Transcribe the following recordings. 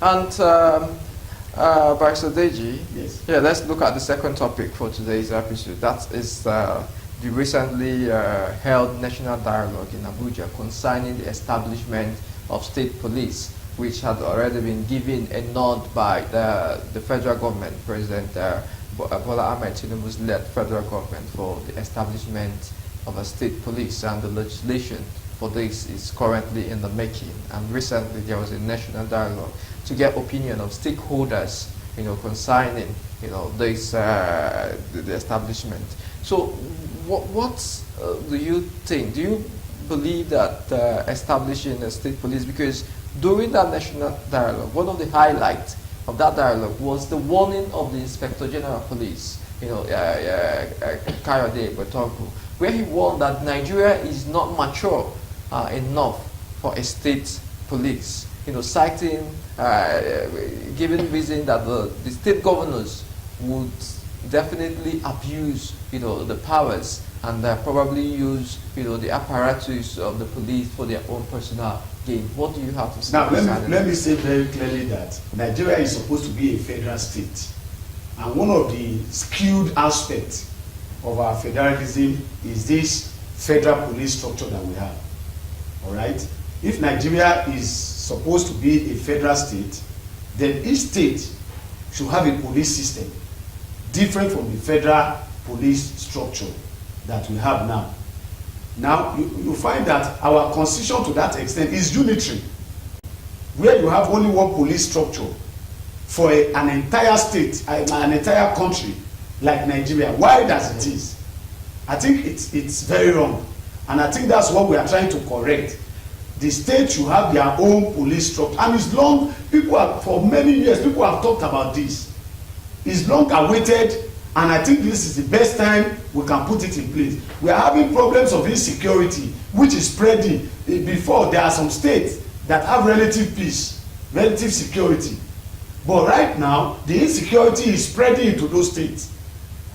And Barrister Deji, Yes. yeah, let's look at the second topic for today's episode. That is the recently held national dialogue in Abuja concerning the establishment of state police, which had already been given a nod by the federal government, President Bola Ahmed Tinubu's led federal government, for the establishment of a state police, and the legislation for this is currently in the making. And recently there was a national dialogue to get opinion of stakeholders, concerning, this the establishment. So, what do you think? Do you believe that establishing a state police, because during that national dialogue, one of the highlights of that dialogue was the warning of the Inspector General of Police, Kayode Botogu, where he warned that Nigeria is not mature enough for a state police. Citing, giving reason that the state governors would definitely abuse, the powers, and probably use, the apparatus of the police for their own personal gain. What do you have to say? Now, let me say very clearly that Nigeria is supposed to be a federal state. And one of the skewed aspects of our federalism is this federal police structure that we have. All right? If Nigeria is supposed to be a federal state, then each state should have a police system different from the federal police structure that we have now. Now, you find that our constitution to that extent is unitary, where you have only one police structure for an entire state, an entire country like Nigeria. Why does it is? I think it's very wrong, and I think that's what we are trying to correct. The state should have their own police structure, and it's long. For many years, people have talked about this. It's long awaited, and I think this is the best time we can put it in place. We are having problems of insecurity, which is spreading. Before, there are some states that have relative peace, relative security. But right now, the insecurity is spreading into those states.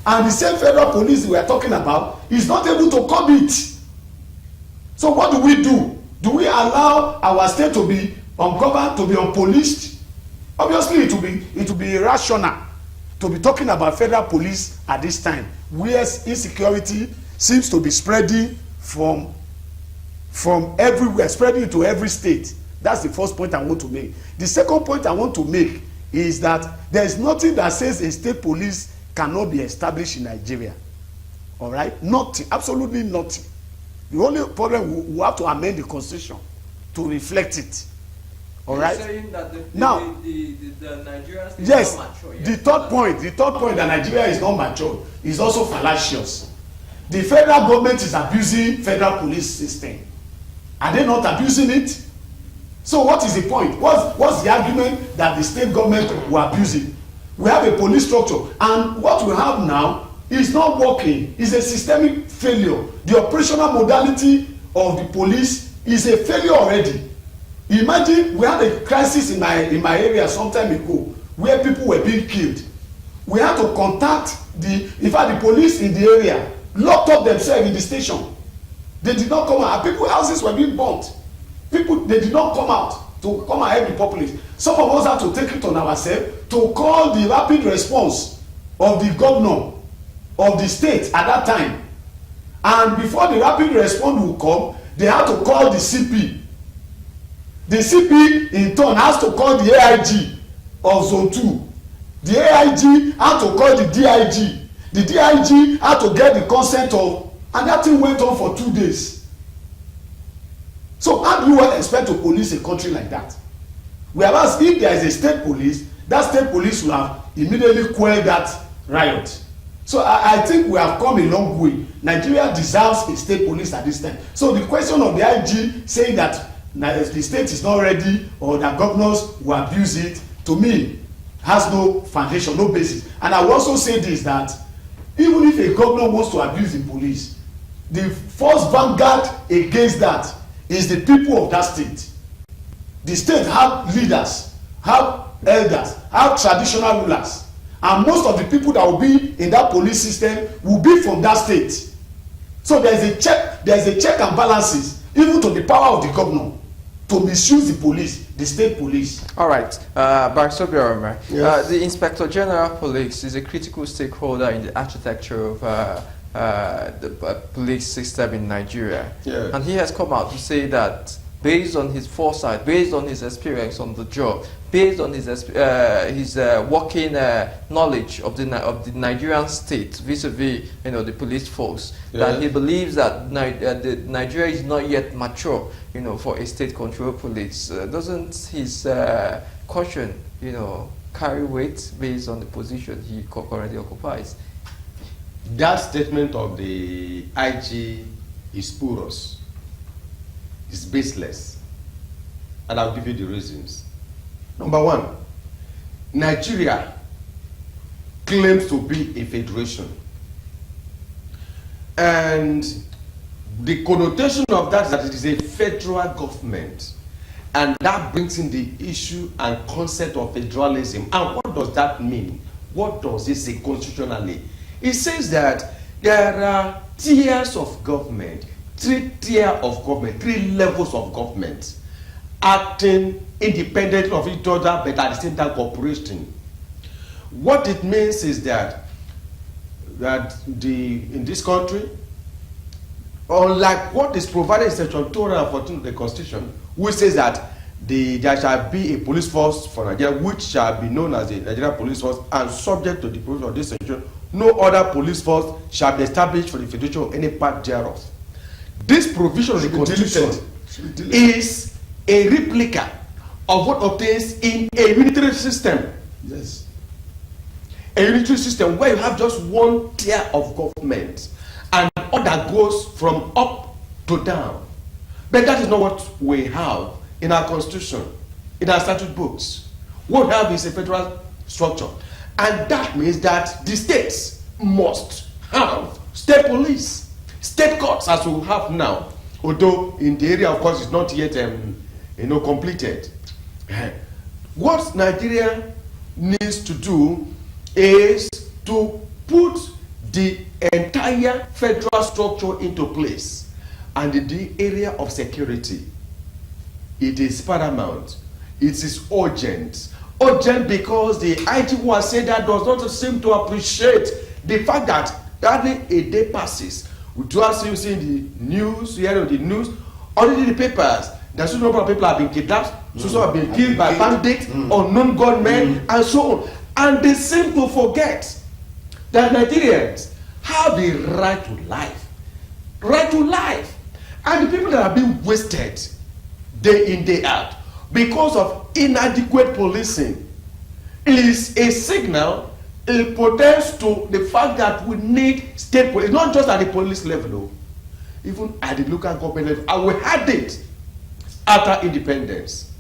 And the same federal police we are talking about is not able to curb it. So what do we do? Do we allow our state to be ungoverned, to be unpoliced? Obviously, it will be irrational to be talking about federal police at this time, where insecurity seems to be spreading from everywhere, spreading into every state. That's the first point I want to make. The second point I want to make is that there is nothing that says a state police cannot be established in Nigeria. All right? Nothing, absolutely nothing. The only problem, we have to amend the constitution to reflect it. All right? You're saying that the Nigerian state yes, is not mature yet. the third point that Nigeria is not mature is also fallacious. The federal government is abusing federal police system. Are they not abusing it? So what is the point? What's the argument that the state government will abuse it? We have a police structure, and what we have now is not working. It's a systemic failure. The operational modality of the police is a failure already. Imagine we had a crisis in my area some time ago where people were being killed. We had to contact the police in the area locked up themselves in the station. They did not come out. People's houses were being burnt. They did not come out to come and help the populace. Some of us had to take it on ourselves to call the rapid response of the governor of the state at that time. And before the rapid response would come, they had to call the CP. The CP in turn has to call the AIG of Zone 2. The AIG had to call the DIG. The DIG had to get the consent of, and that thing went on for 2 days. So how do you expect to police a country like that? Whereas if there is a state police, that state police will have immediately quelled that riot. So I think we have come a long way. Nigeria deserves a state police at this time. So the question of the IG saying that the state is not ready or that governors will abuse it, to me, has no foundation, no basis. And I will also say this, that even if a governor wants to abuse the police, the first vanguard against that is the people of that state. The state have leaders, have elders, have traditional rulers, and most of the people that will be in that police system will be from that state. So there is a check and balances even to the power of the governor. to misuse the police, the state police. All right, Barrister Obioroma, Yes. the Inspector General of Police is a critical stakeholder in the architecture of the police system in Nigeria. Yeah. And he has come out to say that based on his foresight, based on his experience on the job, based on his working knowledge of the Nigerian state vis-a-vis the police force, that he believes that Nigeria is not yet mature for a state-controlled police. Doesn't his caution carry weight based on the position he currently occupies? That statement of the IG is spurious. It's baseless. And I'll give you the reasons. Number one, Nigeria claims to be a federation. And the connotation of that is that it is a federal government. And that brings in the issue and concept of federalism. And what does that mean? What does it say constitutionally? It says that there are tiers of government, three levels of government, acting independent of each other but at the same time cooperating. What it means is that in this country, unlike what is provided in section 214 of the Constitution, which says that there shall be a police force for Nigeria which shall be known as the Nigerian Police Force, and subject to the provision of this section, no other police force shall be established for the federation of any part thereof. This provision of the Constitution is a replica of what obtains in a unitary system. Yes. A unitary system where you have just one tier of government and other goes from up to down. But that is not what we have in our Constitution, in our statute books. What we have is a federal structure. And that means that the states must have state police, state courts, as we have now, although in the area, of course, it's not yet completed. What Nigeria needs to do is to put the entire federal structure into place. And in the area of security, it is paramount. It is urgent. Urgent because the IG was said that does not seem to appreciate the fact that hardly a day passes without you seeing the news, hearing the news, already the papers. There's a number of people have been kidnapped, some have been killed by bandits, unknown gunmen, and so on. And they seem to forget that Nigerians have the right to life. Right to life. And the people that are being wasted day in, day out because of inadequate policing is a signal, a protest to the fact that we need state police, not just at the police level, even at the local government level. And we had it after independence.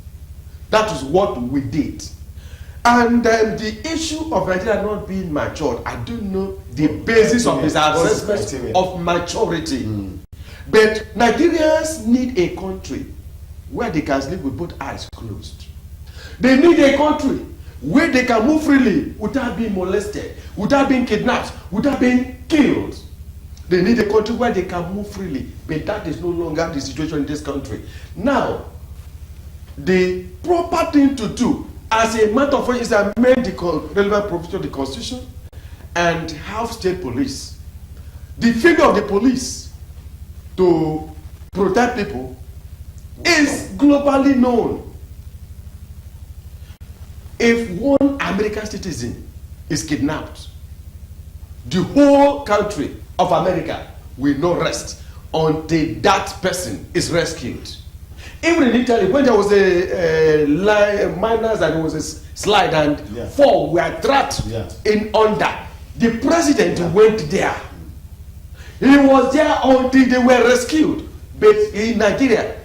That is what we did. And the issue of Nigeria not being matured, I don't know the basis of this assessment of maturity. But Nigerians need a country where they can sleep with both eyes closed. They need a country where they can move freely without being molested, without being kidnapped, without being killed. They need a country where they can move freely, but that is no longer the situation in this country. Now, the proper thing to do as a matter of fact is to amend the relevant provision of the Constitution and have state police. The failure of the police to protect people is globally known. If one American citizen is kidnapped, the whole country of America will not rest until that person is rescued. Even in Italy, when there was a miners and there was a slide and 4 were trapped in under, the president went there. He was there until they were rescued. But in Nigeria,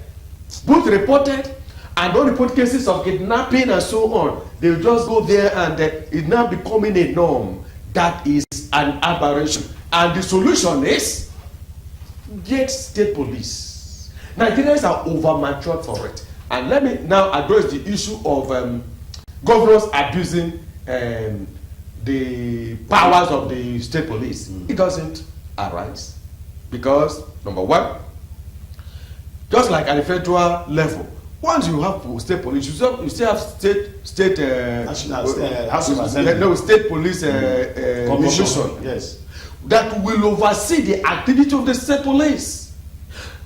both reported and unreported cases of kidnapping and so on, they just go there and it's now becoming a norm. That is an aberration. And the solution is get state police. Nigerians are over-matured for it. And let me now address the issue of governors abusing the powers of the state police. It doesn't arise because, number one, just like at the federal level, once you have state police, you still have state National House of Assembly. no, state police Commission. Yes. That will oversee the activity of the state police.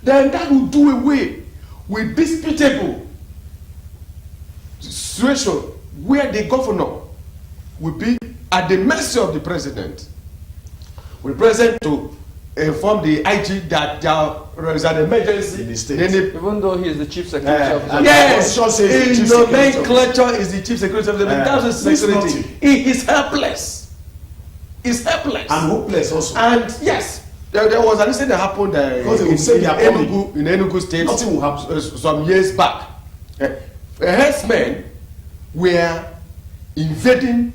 Then that will do away with disputable situation where the governor will be at the mercy of the president. We present to inform the IG that there is an emergency in the state. Even though he is the chief security officer. Yes, in nomenclature is the chief security officer. But that's the this security. nothing. He is helpless. He's helpless. And hopeless also. And yes, there was an incident that happened Because they will say they are coming. in Enugu State Nothing will happen. some years back. Herdsmen were invading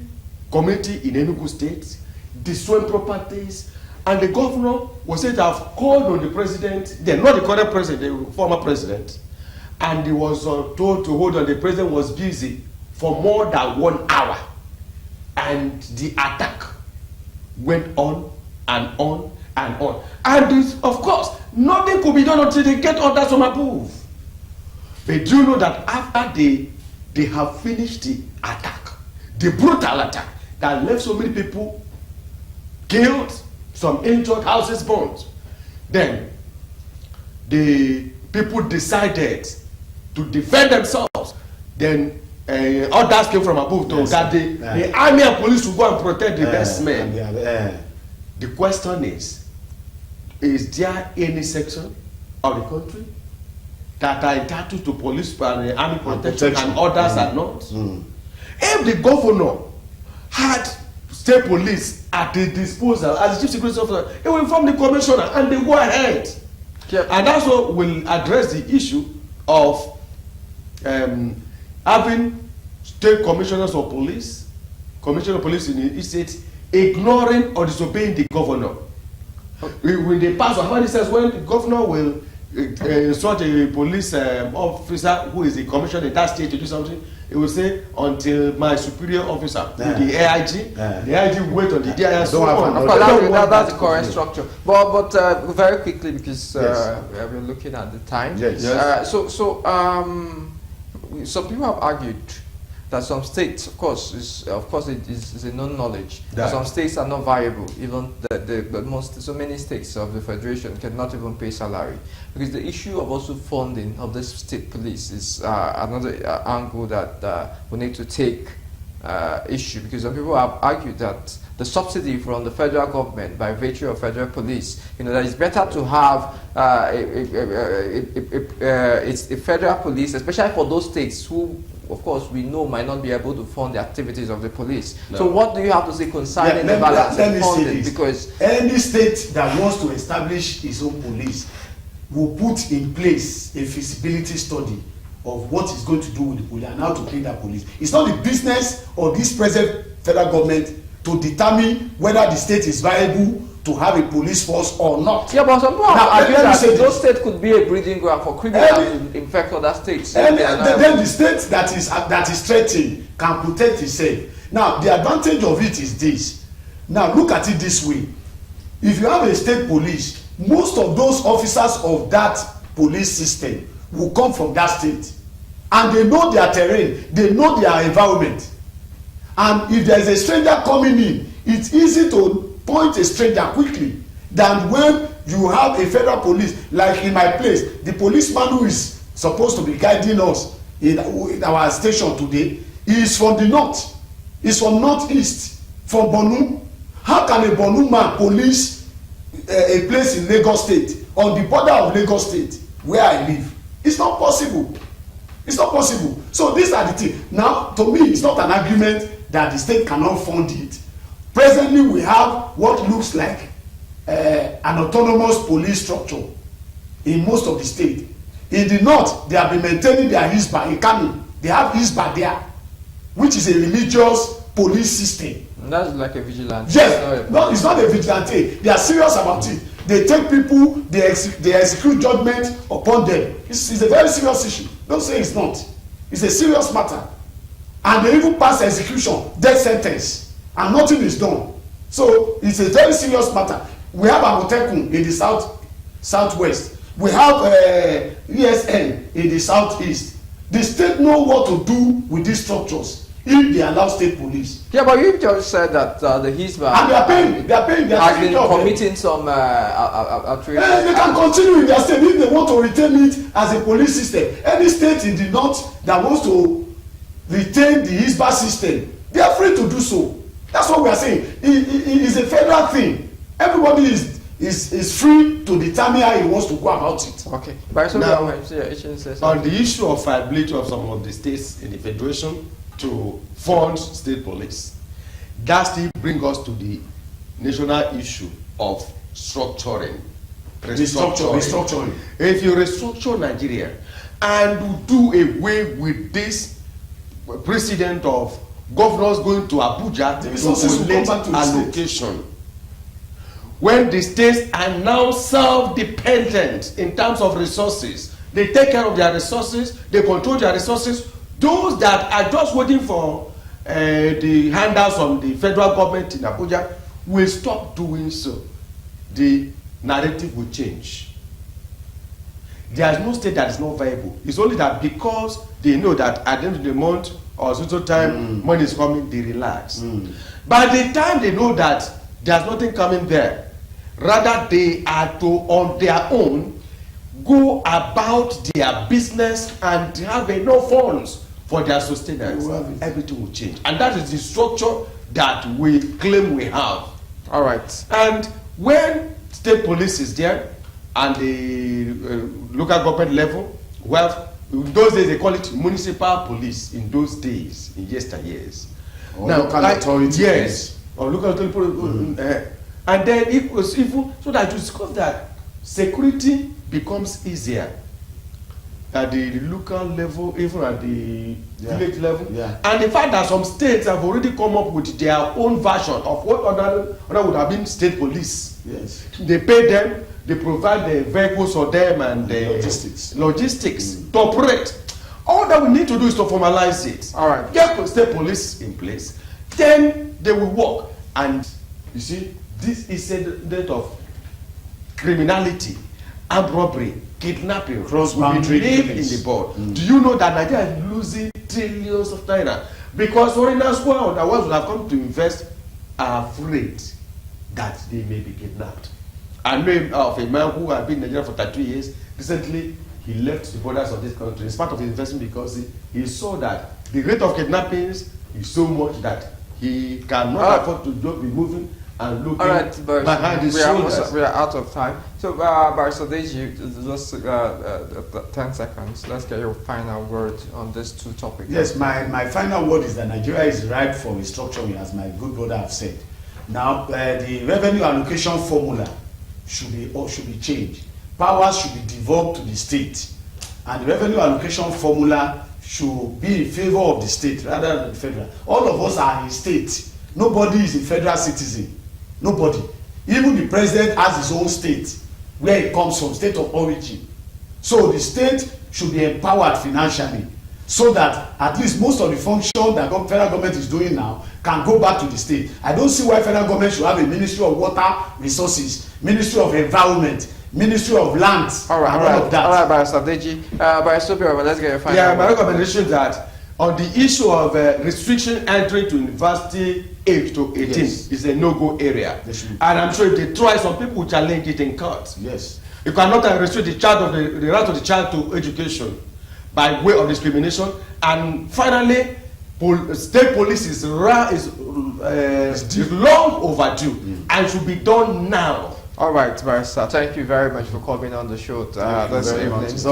community in Enugu State, destroying properties, and the governor was said to have called on the president, then not the current president, the former president, and he was told to hold on. The president was busy for more than 1 hour, and the attack went on and on and on. And this, of course, nothing could be done until they get orders from above. But do you know that after they have finished the attack, the brutal attack that left so many people killed, some injured, houses burned, then the people decided to defend themselves. Then orders came from above to that the army and police will go and protect the best men. The question is there any section of the country that are entitled to police and army protection and others are not? If the governor had state police at the disposal as the chief security officer, he will inform the commissioner and they go ahead. Yep. And that's what will address the issue of having state commissioners of police, commissioner of police in each state, ignoring or disobeying the governor. When they pass, or how many says when the governor will instruct a police officer who is the commissioner in that state to do something, he will say until my superior officer, the AIG, the AIG will wait on the DIS. So on. That's the current structure. But very quickly, because we're looking at the time. Yes. Some people have argued that some states, of course, it is a known knowledge. That some states are not viable. Even so many states of the federation cannot even pay salary, because the issue of also funding of the state police is another angle that we need to take issue, because some people have argued that the subsidy from the federal government by virtue of federal police, that it's better to have it's a federal police, especially for those states who, of course, we know might not be able to fund the activities of the police. No. So what do you have to say concerning the balance of funding? Because any state that wants to establish its own police will put in place a feasibility study of what it's going to do with the police and how to pay that police. It's not the business of this present federal government to determine whether the state is viable to have a police force or not. Yeah, but some people argue that those states could be a breeding ground for criminals to infect other states. Then the state that is threatened can protect itself. Now, the advantage of it is this. Now, look at it this way. If you have a state police, most of those officers of that police system will come from that state. And they know their terrain, they know their environment. And if there is a stranger coming in, it's easy to point a stranger quickly than when you have a federal police. Like in my place, the policeman who is supposed to be guiding us in our station today is from the north. He's from northeast, from Borno. How can a Borno man police a place in Lagos State, on the border of Lagos State, where I live? It's not possible. It's not possible. So these are the things. Now, to me, it's not an argument that the state cannot fund it. Presently, we have what looks like an autonomous police structure in most of the state. In the north, they have been maintaining their Hisba in Kano. They have Hisba there, which is a religious police system. And that's like a vigilante. Yes, no, it's not a vigilante. They are serious about it. They take people, they execute judgment upon them. It's a very serious issue. Don't say it's not. It's a serious matter. And they even pass execution, death sentence, and nothing is done. So it's a very serious matter. We have Amotekun in the southwest. We have ESN in the southeast. The state know what to do with these structures if they allow state police. Yeah, but you just said that the Hisba And they are paying, has been committing some outrageous. They can continue in their state if they want to retain it as a police system. Any state in the north that wants to retain the Hisba system, they are free to do so. That's what we are saying. It is a federal thing. Everybody is free to determine how he wants to go about it. Okay. But Now, on the issue of viability of some of the states in the federation to fund state police, that still brings us to the national issue of structuring. Restructuring. If you restructure Nigeria and do away with this precedent of governors going to Abuja to collect allocation, when the states are now self-dependent in terms of resources, they take care of their resources, they control their resources. Those that are just waiting for the handouts from the federal government in Abuja will stop doing so. The narrative will change. There is no state that is not viable. It's only that because they know that at the end of the month or so time money is coming, they relax. By the time they know that there's nothing coming there, rather they are to on their own go about their business and have enough funds for their sustenance. Everything will change, and that is the structure that we claim we have. All right. And when state police is there and the local government level, well, in those days they call it municipal police. In those days, in yesteryears, or now, local authority. Yes, or local authority. And then it was even so that you discover that security becomes easier at the local level, even at the village level. And the fact that some states have already come up with their own version of what other would have been state police. Yes. They pay them, they provide the vehicles for them and the logistics to operate. All that we need to do is to formalize it. All right. Get state police in place, then they will work. And you see, this is a date of criminality, armed robbery, kidnapping, cross-boundary live in the board. Do you know that Nigeria is losing trillions of naira because foreigners who are the ones who have come to invest are afraid that they may be kidnapped? I know of a man who had been in Nigeria for 32 years. Recently, he left the borders of this country in spite of his investment because he saw that the rate of kidnappings is so much that he cannot afford to be moving and looking behind his shoulders. We are out of time. So, Barrister Deji, just 10 seconds. Let's get your final word on these two topics. Yes, my final word is that Nigeria is ripe for restructuring, as my good brother have said. Now, the revenue allocation formula should be changed. Powers should be devolved to the state, and the revenue allocation formula should be in favor of the state rather than the federal. All of us are in state. Nobody is a federal citizen. Nobody. Even the president has his own state where it comes from, state of origin. So the state should be empowered financially so that at least most of the function that federal government is doing now can go back to the state. I don't see why federal government should have a Ministry of Water Resources, Ministry of Environment, Ministry of Lands, all right, and all of that. All right, Barrister Deji. Barrister Obiora, let's get your final word. My recommendation is that on the issue of restriction entry to university age to 18 is a no-go area. And I'm sure if they try, some people will challenge it in court. Yes. You cannot restrict the child of the right of the child to education by way of discrimination. And finally, state police is long overdue and should be done now. All right, Barrister. Thank you very much for coming on the show this evening. It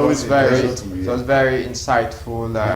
was very insightful.